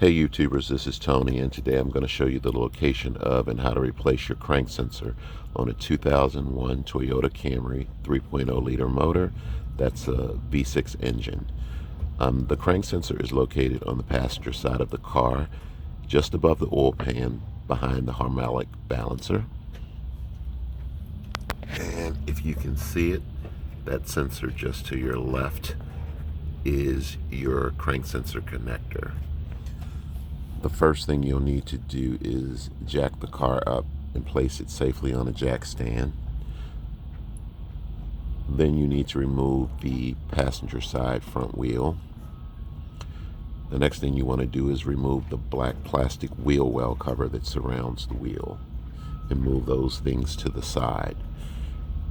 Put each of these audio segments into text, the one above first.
Hey YouTubers, this is Tony, and today I'm going to show you the location of and how to replace your crank sensor on a 2001 Toyota Camry 3.0 liter motor. That's a V6 engine. The crank sensor is located on the passenger side of the car, just above the oil pan, behind the harmonic balancer. And if you can see it, that sensor just to your left is your crank sensor connector. The first thing you'll need to do is jack the car up and place it safely on a jack stand. Then you need to remove the passenger side front wheel. The next thing you want to do is remove the black plastic wheel well cover that surrounds the wheel and move those things to the side.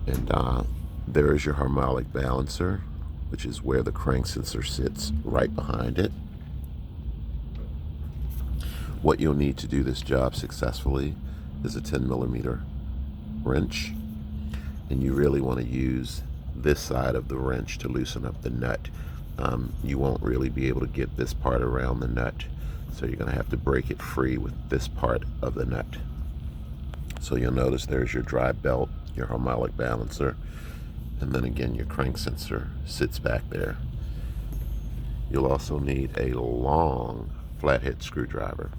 And there is your harmonic balancer, which is where the crank sensor sits, right behind it. What you'll need to do this job successfully is a 10mm wrench, and you really want to use this side of the wrench to loosen up the nut. You won't really be able to get this part around the nut, so you're going to have to break it free with this part of the nut. So you'll notice there's your drive belt, your harmonic balancer, and then again your crank sensor sits back there. You'll also need a long flathead screwdriver.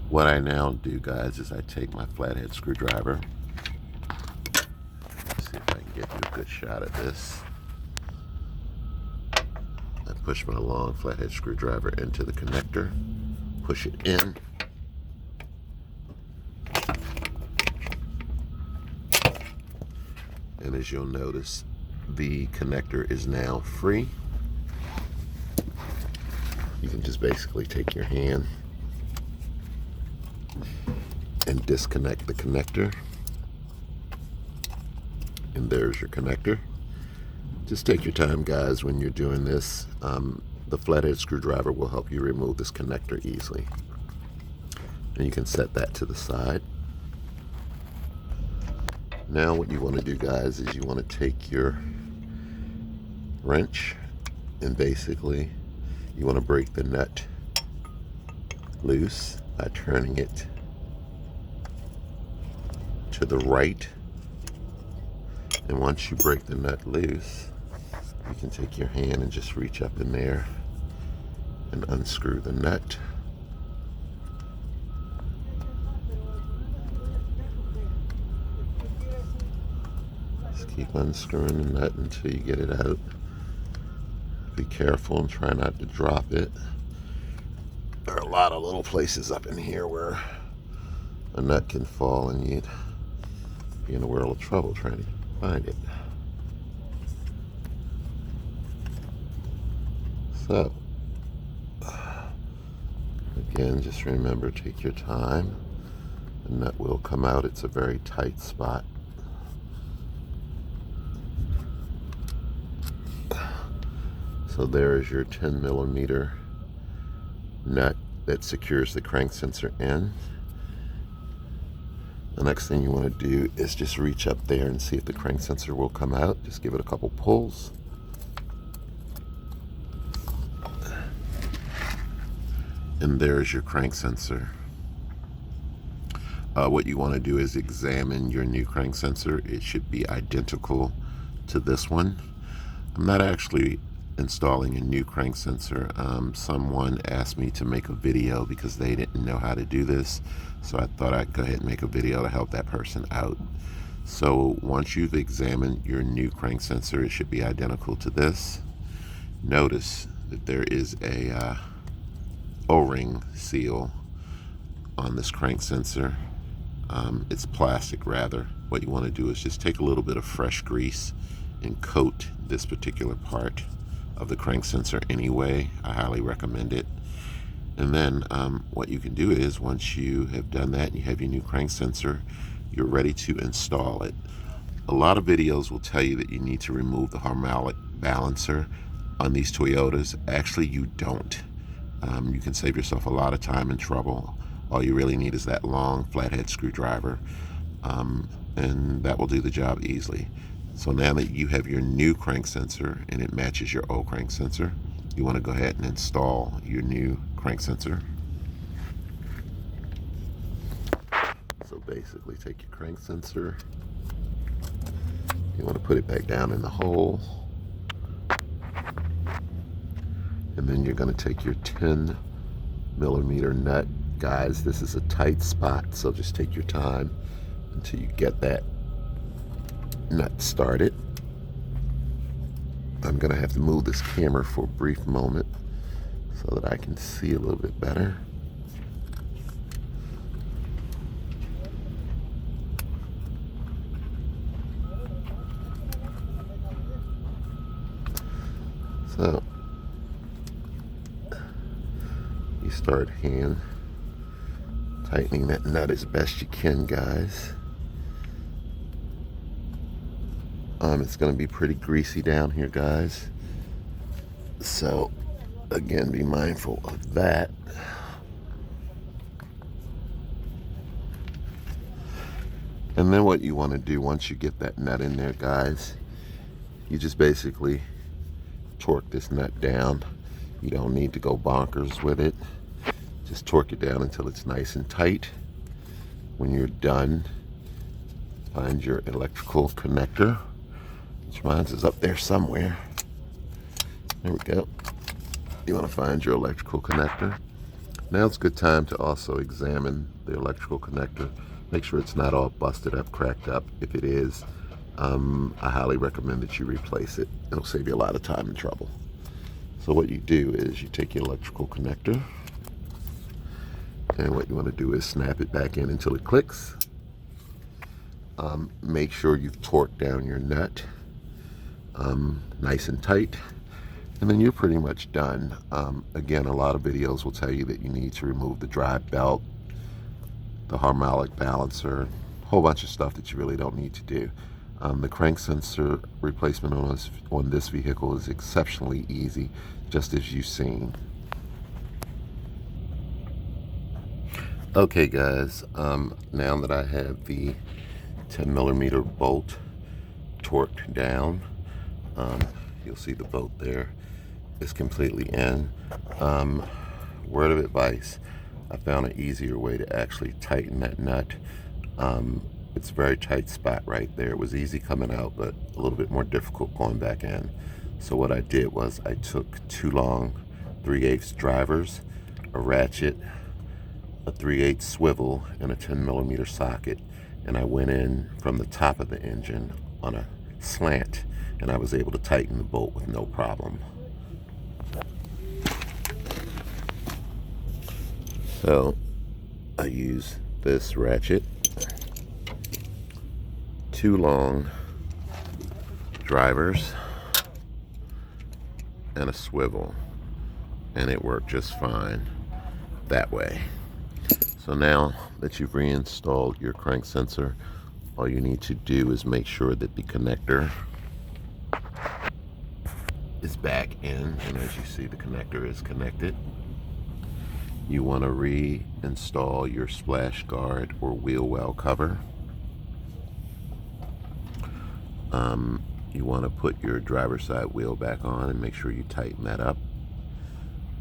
What I now do, guys, is I take my flathead screwdriver. Let's see if I can get you a good shot at this. I push my long flathead screwdriver into the connector, push it in, and as you'll notice, the connector is now free. You can just basically take your hand and disconnect the connector, and there's your connector. Just take your time, guys, when you're doing this. The flathead screwdriver will help you remove this connector easily, and you can set that to the side. Now what you want to do, guys, is you want to take your wrench and basically you want to break the nut loose by turning it to the right. And once you break the nut loose, you can take your hand and just reach up in there and unscrew the nut. Just keep unscrewing the nut until you get it out. Be careful and try not to drop it. There are a lot of little places up in here where a nut can fall and you'd be in a world of trouble trying to find it. So, again, just remember, take your time. The nut will come out. It's a very tight spot. So there is your 10mm nut that secures the crank sensor in. The next thing you want to do is just reach up there and see if the crank sensor will come out. Just give it a couple pulls. And there's your crank sensor. What you want to do is examine your new crank sensor. It should be identical to this one. I'm not actually installing a new crank sensor. Someone asked me to make a video because they didn't know how to do this, so I thought I'd go ahead and make a video to help that person out. So once you've examined your new crank sensor, it should be identical to this. Notice that there is a O-ring seal on this crank sensor. It's plastic, rather. What you want to do is just take a little bit of fresh grease and coat this particular part of the crank sensor anyway. I highly recommend it. And then what you can do is, once you have done that and you have your new crank sensor, you're ready to install it. A lot of videos will tell you that you need to remove the harmonic balancer on these Toyotas. Actually, you don't. You can save yourself a lot of time and trouble. All you really need is that long flathead screwdriver, and that will do the job easily. So now that you have your new crank sensor and it matches your old crank sensor, you want to go ahead and install your new crank sensor. So basically take your crank sensor, you want to put it back down in the hole, and then you're going to take your 10mm nut. Guys, this is a tight spot, so just take your time until you get that nut started. I'm going to have to move this camera for a brief moment so that I can see a little bit better. So you start hand tightening that nut as best you can, guys. It's going to be pretty greasy down here, guys. So again, be mindful of that. And then what you want to do once you get that nut in there, guys, you just basically torque this nut down. You don't need to go bonkers with it. Just torque it down until it's nice and tight. When you're done, find your electrical connector, which mine is up there somewhere. There we go. You want to find your electrical connector. Now it's a good time to also examine the electrical connector. Make sure it's not all busted up, cracked up. If it is, I highly recommend that you replace it. It'll save you a lot of time and trouble. So what you do is you take your electrical connector, and what you want to do is snap it back in until it clicks. Make sure you've torqued down your nut nice and tight, and then you're pretty much done. Again, a lot of videos will tell you that you need to remove the drive belt, the harmonic balancer, a whole bunch of stuff that you really don't need to do. The crank sensor replacement on this vehicle is exceptionally easy, just as you've seen. Okay guys, now that I have the 10mm bolt torqued down, you'll see the bolt there is completely in. Word of advice, I found an easier way to actually tighten that nut. It's a very tight spot right there. It was easy coming out, but a little bit more difficult going back in. So what I did was I took 2 long 3/8 drivers, a ratchet, a 3/8 swivel, and a 10mm socket, and I went in from the top of the engine on a slant, and I was able to tighten the bolt with no problem. So I use this ratchet, 2 long drivers, and a swivel, and it worked just fine that way. So now that you've reinstalled your crank sensor, all you need to do is make sure that the connector is back in, and as you see, the connector is connected. You want to reinstall your splash guard or wheel well cover. You want to put your driver's side wheel back on and make sure you tighten that up.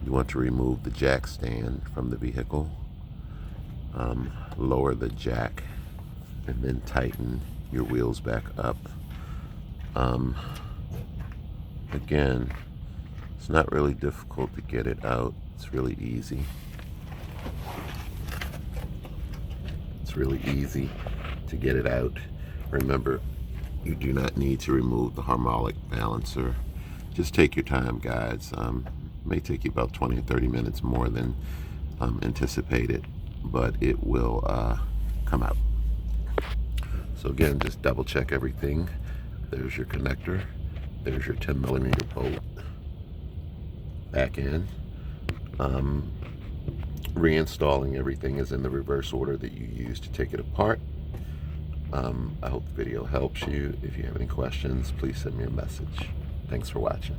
You want to remove the jack stand from the vehicle. Lower the jack and then tighten your wheels back up. Again, it's not really difficult to get it out. It's really easy. It's really easy to get it out. Remember, you do not need to remove the harmonic balancer. Just take your time, guys. It may take you about 20 or 30 minutes more than anticipated, but it will come out. So again, just double check everything. There's your connector. There's your 10mm bolt back in. Reinstalling everything is in the reverse order that you used to take it apart. I hope the video helps you. If you have any questions, please send me a message. Thanks for watching.